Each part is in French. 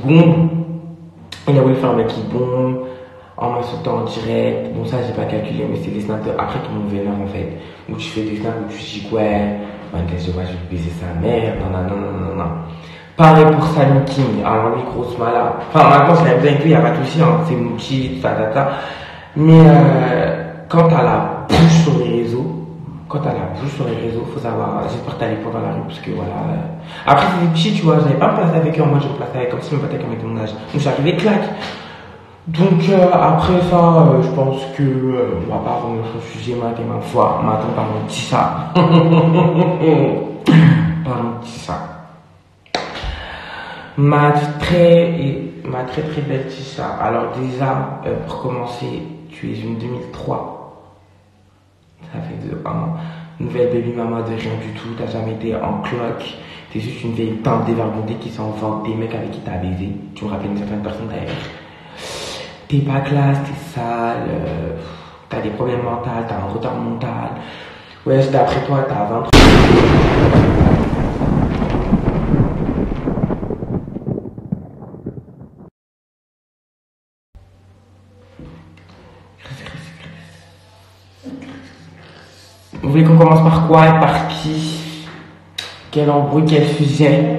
bombe. Il a voulu faire un mec qui bombe en m'insultant en direct. Bon, ça, j'ai pas calculé, mais c'est des snaps après qui m'ont vénère en fait. Où tu fais des snaps où tu dis ouais, je vais baiser sa mère, non. Pareil pour Sammy King, alors lui, grosse malade. Enfin, maintenant, je l'aime bien et tout, il n'y a pas de souci, hein, c'est Mouchi, tout ça. Mais quand t'as la bouche sur les réseaux, faut savoir, j'espère que t'allais pas dans la rue, parce que voilà. Après, c'est des petits, tu vois, j'avais pas me placer avec eux, moi je me plaçais avec, comme si je me battais avec mon âge. Donc, je suis arrivé claque. Donc, après ça, je pense que, on va pas revenir sur le sujet, ma foi, maintenant, parlons de ça. Parlons de ça. Ma très belle Tisha. Alors déjà, pour commencer, tu es une 2003. Ça fait de 1. Nouvelle baby mama de rien du tout. T'as jamais été en cloque. T'es juste une vieille tante dévergondée qui s'en vante des mecs avec qui t'as baisé. Tu me rappelles une certaine personne d'ailleurs. T'es pas classe, t'es sale. T'as des problèmes mentaux, t'as un retard mental. Ouais, d'après toi, t'as 23. Vous voulez qu'on commence par quoi et par qui? Quel embrouille, quel sujet?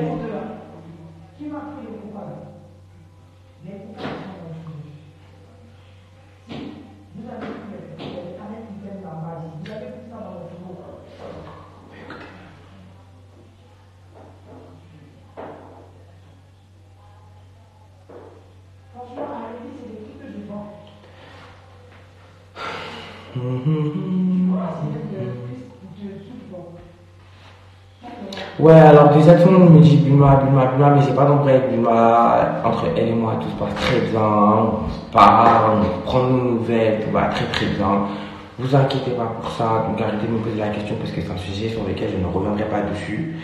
Ouais, alors déjà tout le monde me dit Bulma, mais j'ai pas d'embrouille avec Bulma. Entre elle et moi, tout se passe très bien. On se parle, on prend nos nouvelles, tout va très bien. Vous inquiétez pas pour ça, donc arrêtez de me poser la question parce que c'est un sujet sur lequel je ne reviendrai pas dessus.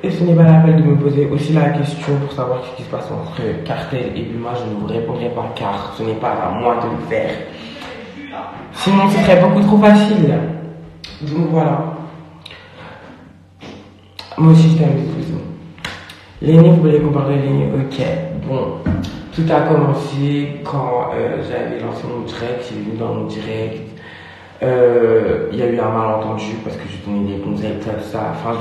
Et ce n'est pas la peine de me poser aussi la question pour savoir ce qui se passe entre Cartel et Bulma. Je ne vous répondrai pas car ce n'est pas à moi de le faire. Sinon, ce serait beaucoup trop facile. Donc voilà. Moi aussi, je t'aime, bisous. L'aîné, vous voulez qu'on parle de l'aîné? Ok. Bon, tout a commencé quand j'avais lancé mon direct, il est venu dans mon direct. Il y a eu un malentendu parce que je donnais des conseils, tout ça. Enfin, je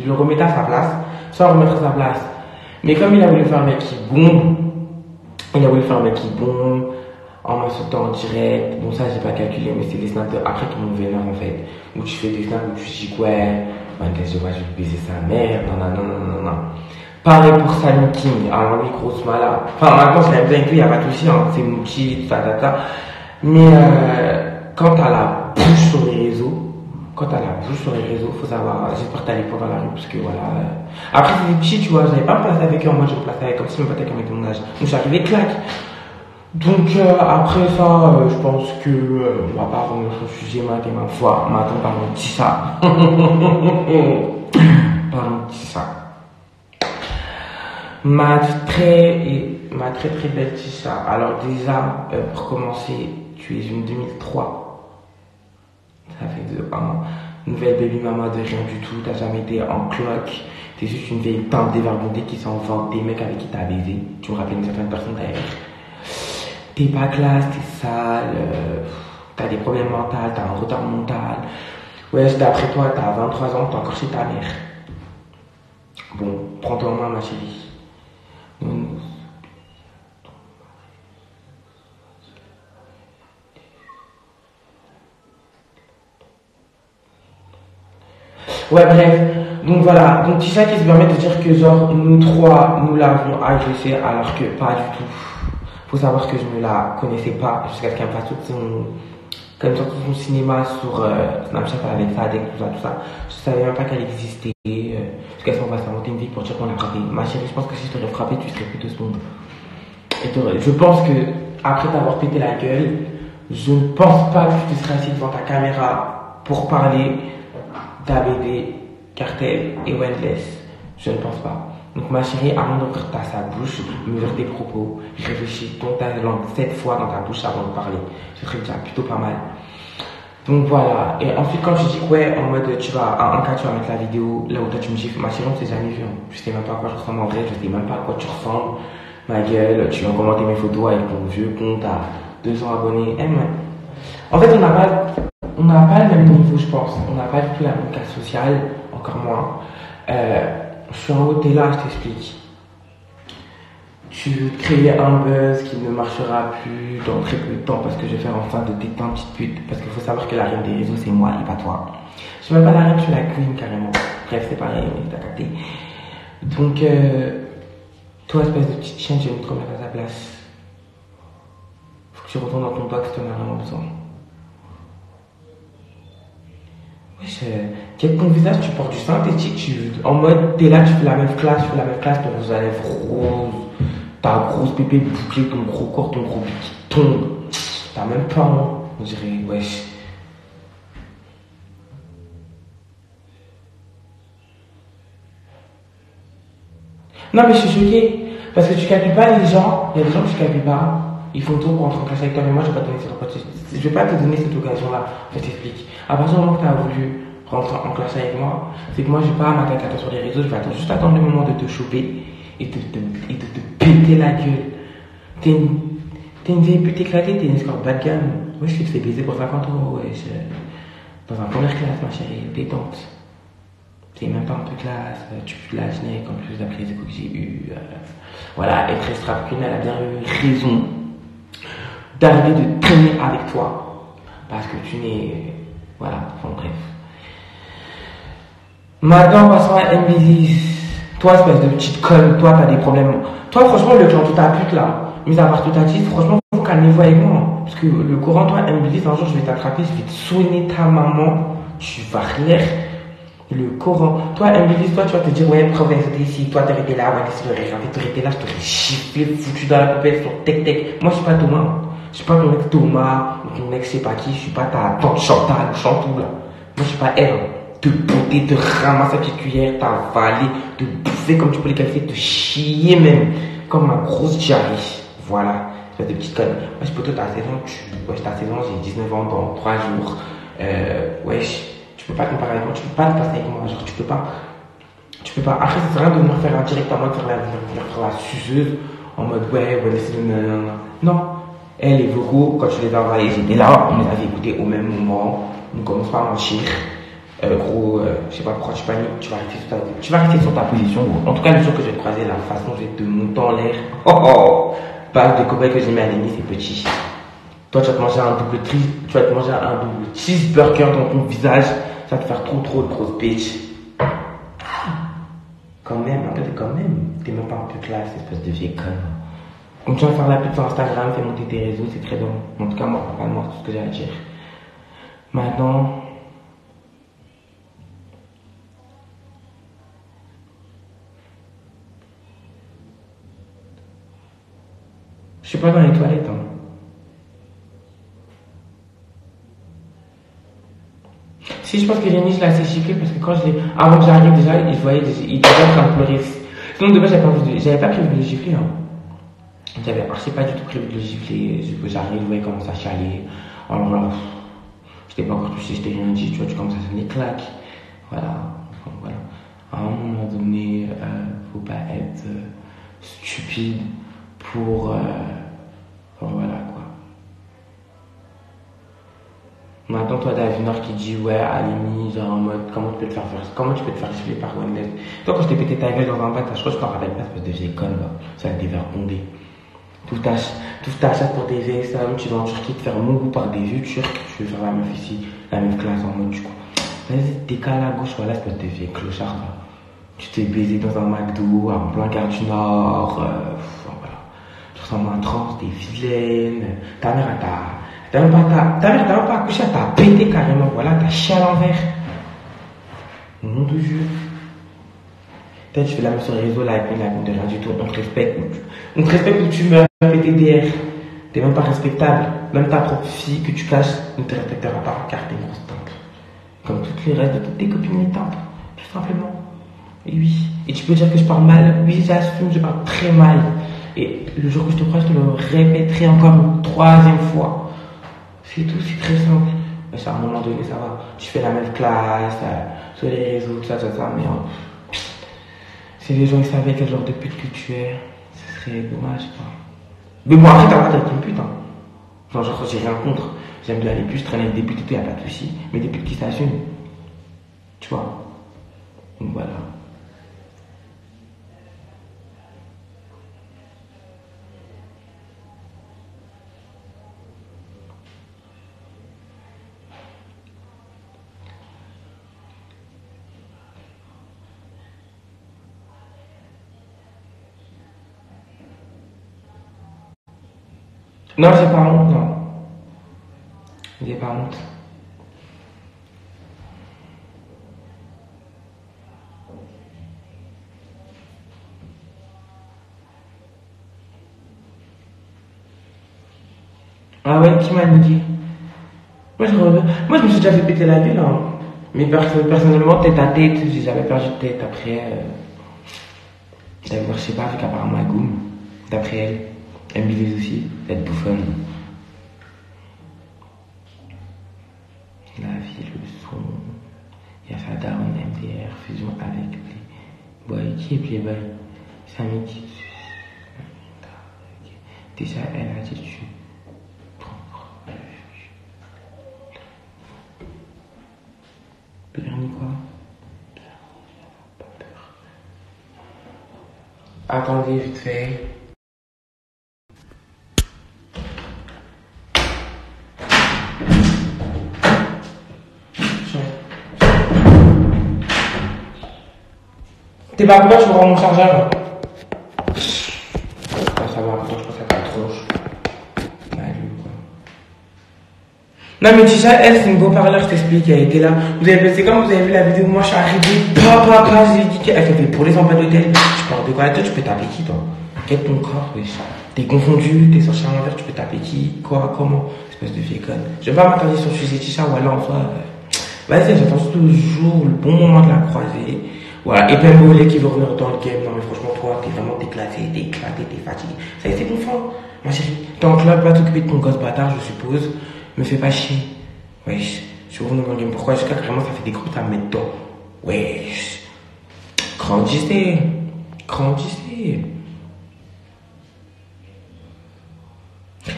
le remettais à sa place, sans remettre à sa place. Mais comme il a voulu faire un mec qui bombe, en m'insultant en direct. Bon, ça, j'ai pas calculé, mais c'est des snaps après qui m'ont vénère en fait. Où tu fais des snaps où tu dis ouais, je vais baiser sa mère, non. Pareil pour Sammy King, alors lui, grosse malade. Enfin, maintenant, je l'aime bien et tout, il n'y a pas de souci, hein, c'est Mouchi, tout ça. Mais quand t'as la bouche sur les réseaux, faut savoir, j'espère que t'allais pas dans la rue, parce que voilà. Après, c'est des petits, tu vois, j'avais pas me placer avec eux, moi je me plaçais avec, comme si je me battais avec mon âge. Donc, je suis arrivé claque. Donc après ça, je pense que on va pas revenir sur le sujet, ma foi, maintenant parlons de ça. Parlons de ça. Ma très belle Tisha. Alors déjà, pour commencer, tu es une 2003. Ça fait de 1. Nouvelle baby mama de rien du tout, t'as jamais été en cloque. T'es juste une vieille tante dévergondée qui s'en vante des mecs avec qui t'as baisé. Tu me rappelles une certaine personne d'ailleurs. T'es pas classe, t'es sale, t'as des problèmes mentaux, t'as un retard mental. Ouais, d'après toi, t'as 23 ans, t'es encore chez ta mère. Bon, prends-toi en main, ma chérie. Ouais, bref. Donc voilà. Donc Tisha qui se permet de dire que genre, nous trois, nous l'avons agressée alors que pas du tout. Faut savoir que je ne la connaissais pas jusqu'à ce qu'elle me fasse tout son cinéma sur Snapchat avec Sadek, tout ça. Je savais même pas qu'elle existait. Jusqu'à ce qu'on va s'inventer une vie pour dire qu'on l'a frappée. Ma chérie, je pense que si je t'aurais frappé, tu serais plutôt sombre. Je pense que après t'avoir pété la gueule, je ne pense pas que tu te serais assis devant ta caméra pour parler d'ABD, Cartel et Wendless. Je ne pense pas. Donc ma chérie, avant d'ouvrir sa bouche, m'ouvrir tes propos, réfléchis, tourne ta langue 7 fois dans ta bouche avant de parler. Ce serait déjà plutôt pas mal. Donc voilà. Et ensuite, quand tu dis que ouais, en mode, tu vas, en cas, tu vas mettre la vidéo là où toi tu me gifles, ma chérie, on s'est jamais vu. Hein. Je sais même pas à quoi je ressemble en vrai, je sais même pas à quoi tu ressembles. Ma gueule, tu viens commenter mes photos avec ton vieux compte à 200 abonnés. Eh, ouais. En fait, on n'a pas le même niveau, je pense. On n'a pas du tout la même classe sociale, encore moins. Je suis en haut, t'es là, je t'explique. Tu veux créer un buzz qui ne marchera plus dans très peu de temps parce que je vais faire enfin de tes temps, petite pute. Parce qu'il faut savoir que la reine des réseaux, c'est moi et pas toi. Je suis même pas la reine, je suis la queen carrément. Bref, c'est pareil, mais t'as capté. Donc, toi, espèce de petite chienne, je vais me remettre à ta place. Faut que tu retournes dans ton box, t'en as vraiment besoin. Wesh, quel ton visage, tu portes du synthétique, en mode, t'es là, tu fais la même classe, ton rouge à lèvres rose, ta grosse pépé bouclée, ton gros corps, ton gros pied qui tombe. T'as même pas, hein, on dirait, wesh. Non, mais je suis choquée, parce que tu calcules pas les gens, il y a des gens que tu calcules pas, ils font tout pour entrer en classe avec toi, mais moi je vais pas te donner cette opportunité, je vais pas te donner cette occasion-là, je t'explique. À partir du moment que tu as voulu rentrer en classe avec moi, c'est que moi je vais pas m'attaquer à toi sur les réseaux, je vais juste attendre le moment de te choper et de te péter la gueule. T'es une vieille pute éclatée, t'es une escorte bas de gamme. Moi je te fais baiser pour 50 euros, ouais, dans un première classe, ma chérie, détente. C'est même pas un peu classe, tu peux la genève en plus d'après les échos que j'ai eu. Voilà, être extra-queen, elle a bien eu raison d'arriver de traîner avec toi. Parce que tu n'es. Voilà, enfin bref. Maintenant, passons à MBZ. Toi, espèce de petite conne, toi, t'as des problèmes. Toi, franchement, le clan tout ta pute là, mis à part tout ta tisse, franchement, faut calmez-vous avec moi. Parce que le courant, toi, MBZ, un jour, je vais t'attraper, je vais te soigner ta maman, tu vas rire. Le Coran. Toi, MBZ, toi, tu vas te dire, ouais, prof, c'était ici, toi, t'es resté là, ouais, qu'est-ce que j'aurais fait, t'aurais été là, je t'aurais giflé, foutu dans la poubelle sur tech. Moi, je suis pas Thomas. Je suis pas ton ex Thomas, ou ton ex, je sais pas qui, je suis pas ta tante Chantal ou Chantou, là. Moi, je suis pas elle. Te botter, te ramasser à petite cuillère, t'avaler, te bouffer comme tu peux les qualifier, te chier même, comme ma grosse diarrhée. Voilà. Espèce de petite conne. Moi, je peux te ta saison, wesh, ta saison, j'ai 19 ans dans 3 jours. Wesh. Tu peux pas comparer avec moi, tu peux pas te passer avec moi, genre tu peux pas. Après, ça sert à rien de venir faire un direct en mode faire la suceuse, en mode ouais, c'est non. Elle, les vocaux, quand tu les as envoyés, j'étais là, on les avait écoutés au même moment, on commence pas à mentir. Gros, je sais pas pourquoi tu paniques, tu vas rester sur ta position, gros. En tout cas, le jour que je vais te croiser, la façon dont je vais te monter en l'air, base de cobaye que j'ai mis à l'ennemi, c'est petit. Toi, tu vas te manger un double cheeseburger dans ton visage. Ça va te faire trop de grosses bitch. Quand même, t'es même pas un peu classe, espèce de vieille conne. Donc tu vas faire la pub sur Instagram, fais monter tes réseaux, c'est très bon. En tout cas, moi, pas moi, tout ce que j'ai à dire. Maintenant, je suis pas dans les toilettes, hein. Si, je pense que Rémi, je l'ai assez giflé parce que avant que j'arrive déjà, il était en train de pleurer. Sinon, de base, j'avais pas prévu de le gifler, hein. Je pas du tout prévu de le gifler. J'arrive, il commence à chialer. Alors là, je t'ai pas encore touché, je t'ai rien dit, tu vois, tu commences à sonner claque. Voilà. Voilà. À un moment donné, faut pas être stupide pour voilà, quoi. Maintenant, toi, Davinor qui dit, ouais, Alimi, genre en mode, comment tu peux te faire gifler par Wendes? Toi, quand je t'ai pété ta gueule dans un bac, je crois que je t'en rappelle pas, espèce de vieille conne, là. Ça va te dévergonder. Tout t'achètes pour des vieilles sommes, tu vas en Turquie te faire mon goût par des vieux Turcs, tu veux faire la meuf ici, la même classe en mode, du coup. Vas-y, décale à gauche, voilà, espèce de vieille clochard, là. Tu t'es baisé dans un McDo, en plein Gare du Nord, voilà. Tu ressembles à un trans, t'es vilaine, ta mère, t'as même pas accouché, t'as pété carrément, voilà, t'as chié à l'envers. Au nom de Dieu. Peut-être tu fais la même sur les réseaux, la haine de rien du tout, on te respecte. On te respecte où tu meurs, PTDR. T'es même pas respectable. Même ta propre fille que tu caches ne te respectera pas car t'es une grosse tempe. Comme toutes les restes de toutes tes copines les tempes. Tout simplement. Et oui. Et tu peux dire que je parle mal. Oui, j'assume, je parle très mal. Et le jour que je te crois, je te le répéterai encore une 3e fois. C'est tout, c'est très simple. à un moment donné, ça va. Tu fais la même classe, sur les réseaux, tout ça, mais si les gens ils savaient quel genre de pute que tu es, ce serait dommage, quoi. Mais bon, après, t'as le droit d'être une pute, hein. Genre, j'ai rien contre. J'aime bien les putes, je traîne avec des putes et tout, y a pas de soucis. Mais des putes qui s'assument. Tu vois. Donc voilà. Non, j'ai pas honte, non. J'ai pas honte. Ah ouais, qui m'a niqué? Moi, je me suis déjà fait péter la gueule, hein. Mais personnellement, tête à tête, j'ai jamais perdu de tête. Après, d'ailleurs, je sais pas, vu qu'apparemment elle goûme. D'après elle, elle me vise aussi, d'être bouffonne. La vie, le son, il y a sa daronne MDR, fusion avec les boys. Qui est Playboy? C'est un mec qui tue. Déjà, elle a dit tu. Permis quoi? Pas peur. Attendez, vite fait. T'es pas content, je vous rends mon chargeur. Ça va, pourtant je pense à ta tronche. Non mais déjà, elle c'est une beau parleur, je t'explique, elle était là. Vous avez pensé comme vous avez vu la vidéo, moi je suis arrivé, je lui ai dit qu'elle fait pour les emplois d'hôtel. Tu parles de quoi? Toi tu peux taper qui toi? Quel ton corps, wesh? T'es confondu, t'es sorti à l'envers, tu peux taper qui? Quoi? Comment? Espèce de vieille conne. Je vais pas m'attarder sur le sujet Tisha ou alors en soi. Vas-y, j'attends toujours le bon moment de la croiser. Voilà, et Pembolé qui veut revenir dans le game. Non mais franchement toi, t'es vraiment déclassé, t'es éclaté, t'es fatigué. Ça y est, c'est bon sang, ma chérie. T'es en club, va t'occuper de ton gosse bâtard, je suppose. Me fais pas chier. Wesh, je suis revenu dans le game. Pourquoi? Jusqu'à carrément ça fait des croûtes à mettre dedans. Wesh. Grandissez. Grandissez.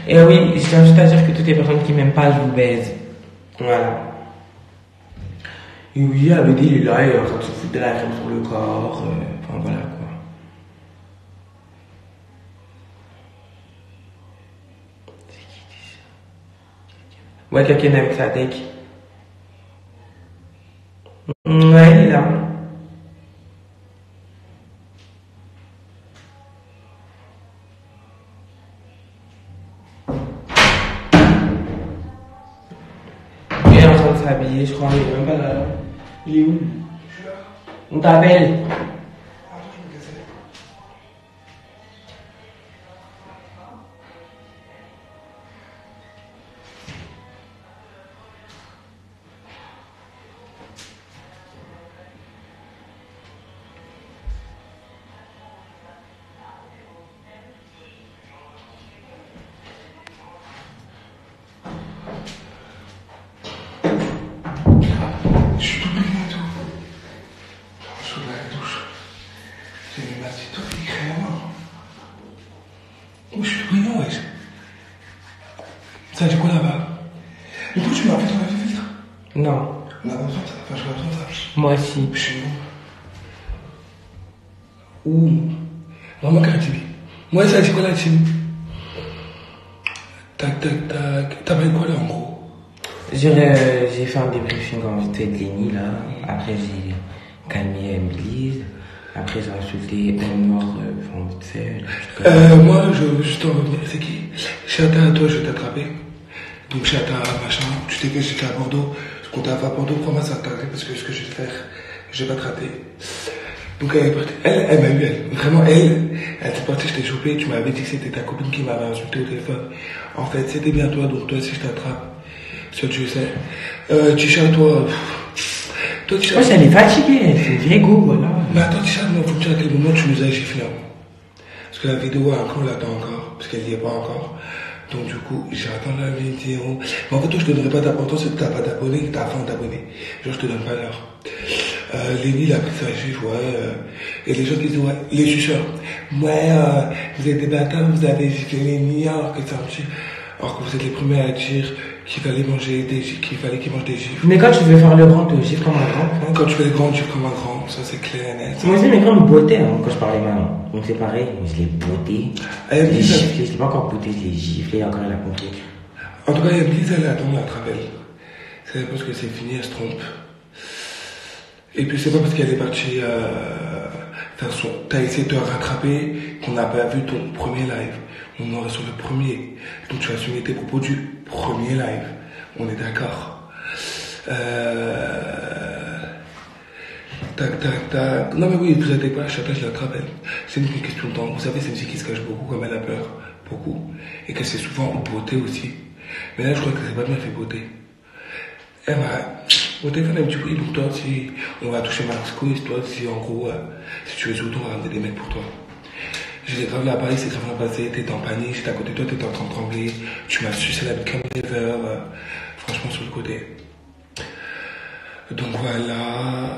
Et oui, je tiens juste à dire que toutes les personnes qui m'aiment pas, je vous baise. Voilà. Et oui, Abed il est là, il est en train de se foutre de la crème sur le corps. Enfin voilà quoi. Ouais, quelqu'un avec sa tech. Ouais, il est là. Il est en train de s'habiller, je crois, il est même pas là. Il est où? Je suis là. On t'appelle. Je suis tout brillant et tout. Je suis sous la douche. J'ai mis ma petite touffe crème. Oh, je suis tout brillant, wesh. Ça dit quoi là-bas? Mais toi, tu m'as fait ton avis vitre? Non. On a besoin de ça. Enfin, je besoin de ça. Moi aussi. Je suis où? Ouh. Maman, Karatibi. Moi, ça dit quoi là, Tim? Tac, tac, tac. T'as pris quoi là en gros? J'ai fait un débriefing en vite fait de Lenny là. Après j'ai calmé Emily. Après j'ai insulté un noir en vite fait. Moi, je t'en revenir. C'est qui? Chata, toi, je vais t'attraper. Donc Chata, machin. Tu t'es que j'étais à Bordeaux. Ce qu'on t'a fait à Bordeaux, crois-moi, ça t'a parce que ce que je vais faire, je vais pas te rater. Donc elle est partie. Elle m'a eu, elle. Vraiment, elle était partie, je t'ai chopé. Tu m'avais dit que c'était ta copine qui m'avait insulté au téléphone. En fait, c'était bien toi, donc toi, si je t'attrape. Ça, tu sais. Tisha, toi, Tisha. Moi, elle est fatiguée, c'est une vieille go, voilà. Mais attends, Tisha, il faut que tu à quel moment tu nous as chiffré. Parce que la vidéo, encore, on l'attend encore. Parce qu'elle n'y est pas encore. Donc du coup, j'attends la vidéo. Mais en fait, toi, je te donnerai pas d'importance si t'as pas d'abonnés, que t'as faim d'abonnés. Genre, je te donne pas l'heure. Lévi, il a pris sa gifle, et les gens qui disent, ouais, les suceurs. Ouais, vous êtes des bâtards, vous avez giflé Lévi, alors que c'est un petit... Alors que vous êtes les premiers à dire qu'il fallait manger des gifles, qu'il fallait qu'il mange des gifles. Mais quand tu veux faire le grand, tu gifles comme un grand. Quand tu fais les grands, tu gifles comme un grand, ça c'est clair et net. Moi aussi, mes grands me bottaient quand je parlais maintenant. Donc c'est pareil, mais je l'ai botté. Je l'ai giflé, je l'ai pas encore botté, je l'ai giflé, encore elle a compris. En tout cas, il y a Lise, elle attend la travelle. C'est parce que c'est fini, elle se trompe. Et puis c'est pas parce qu'elle est partie faire son... T'as essayé de te rattraper qu'on n'a pas vu ton premier live. On aurait sur le premier. Donc tu as assumé tes propos du premier live. On est d'accord. Tac, tac, tac. Non mais oui, vous inquiétez pas, chacun je l'attrape elle. C'est une question de temps. Vous savez, c'est une fille qui se cache beaucoup comme elle a peur. Beaucoup. Et qu'elle s'est souvent beauté aussi. Mais là, je crois que c'est pas bien fait beauté. Elle m'a... Au téléphone, elle me dit oui, donc toi, si on va toucher Max Quiz, toi, si en gros, si tu es auto, on va ramener des mecs pour toi. J'ai grave là à Paris, c'est grave bien passé, t'étais en panique, j'étais à côté de toi, t'étais en train de trembler, tu m'as sucé la bite comme never, franchement sur le côté. Donc voilà,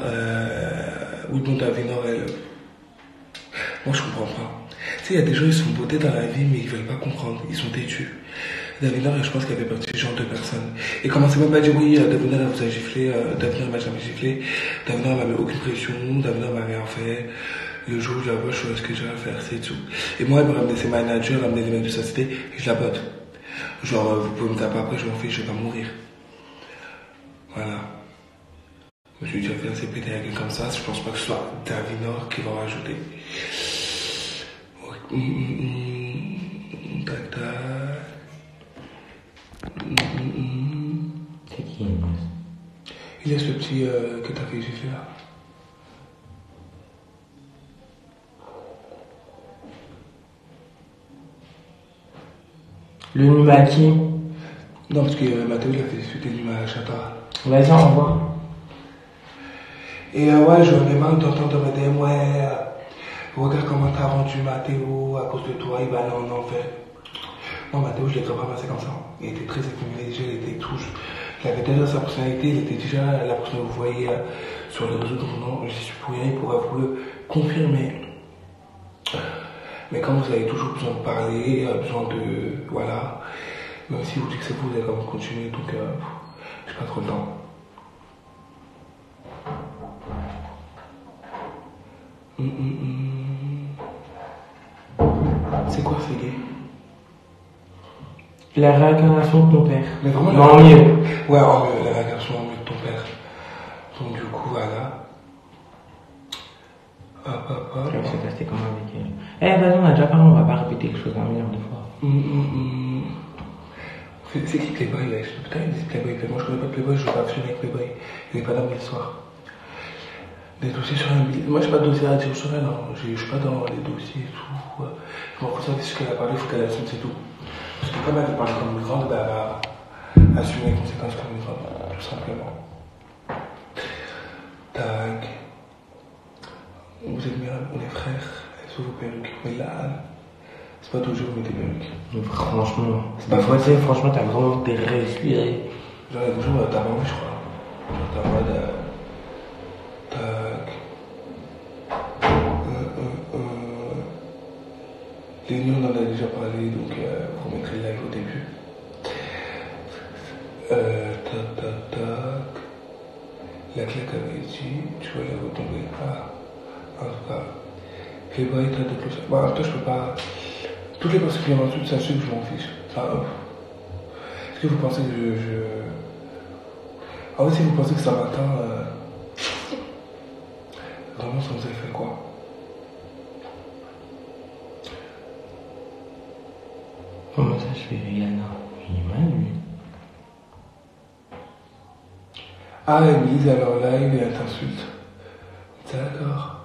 oui, bon, Davinor, elle... Moi, je comprends pas. Tu sais, il y a des gens, ils sont beautés dans la vie, mais ils veulent pas comprendre, ils sont têtus. Davinor, je pense qu'elle fait partie du genre de personnes. Et commencez même pas à dire oui, Davinor, elle vous a giflé, Davinor, elle m'a jamais giflé, Davinor, elle m'a mis aucune pression, Davinor m'a rien fait. Le jour où je la vois, je sais ce que j'ai à faire, c'est tout. Et moi, elle me ramenait ses managers, elle ramenait les mecs de sa cité, et je la botte. Genre, vous pouvez me taper après, je m'en fiche, je vais pas mourir. Voilà. Je me suis déjà fait assez péter la gueule comme ça, je pense pas que ce soit Davinor qui va en rajouter. Tac, tac. C'est qui? Il est ce petit que t'as fait gifler là. Le numéro à qui? Non, parce que Mathéo, il a fait suite le numéro à Chata. Vas-y, on voit. Et ouais, j'en ai marre d'entendre me dire, ouais, regarde comment t'as vendu Mathéo, à cause de toi, il va aller en enfer. Non, Mathéo, je l'ai grave ramassé comme ça. Il était très privilégié, il était tout. Il avait déjà sa personnalité, il était déjà la personne que vous voyez sur les réseaux, donc non, je suis pour rien, il pourra vous le confirmer. Mais quand vous avez toujours besoin de parler, besoin de... Voilà. Même si vous dites que c'est vous, vous allez quand même continuer, donc j'ai pas trop le temps. C'est quoi ces gays? La réincarnation de ton père. Mais vraiment, non, en mieux. Ouais, en mieux, la réincarnation en mieux de ton père. Donc du coup, voilà. Je sais pas, c'était comment avec elle. Eh, vas-y, on a déjà parlé, on va pas répéter les choses un milliard de fois. C'est qui Playboy, là? Putain, il dit Playboy. Moi, je connais pas Playboy, je veux pas fumer avec Playboy. Il est pas dans mes histoires. Des dossiers sur un billet. Moi, j'ai pas de dossier à dire sur elle, hein. Je suis pas dans les dossiers et tout. Je m'en fous ça, ce qu'elle a parlé, il faut qu'elle assume, c'est tout. Parce que comme elle parle comme une grande, bah, elle va assumer les conséquences comme une grande, tout simplement. Tac. Vous êtes bien, on est frères, elles sont vos perruques. Mais là, c'est pas toujours mes perruques. Donc, franchement, c'est pas vrai, franchement, t'as vraiment des respiré. Genre, il y a toujours t'as envie, je crois. Genre, t'as envie de. Tac. Les nuits, on en a déjà parlé, donc vous remettrez le live au début. Tac, tac, tac. La claque avait dit, tu vas la retomber. Ah, en tout cas. Playboy, t'as de plus. Bah, en même temps, je peux pas. Toutes les personnes qui viennent ensuite, sachez que je m'en fiche. Enfin, est-ce que vous pensez que je. En fait, si vous pensez que ça m'atteint, vraiment, ça vous a fait quoi? Comment ça, je fais Rihanna? Il est mal, lui. Ah, Emily, elle est en live et elle t'insulte. D'accord.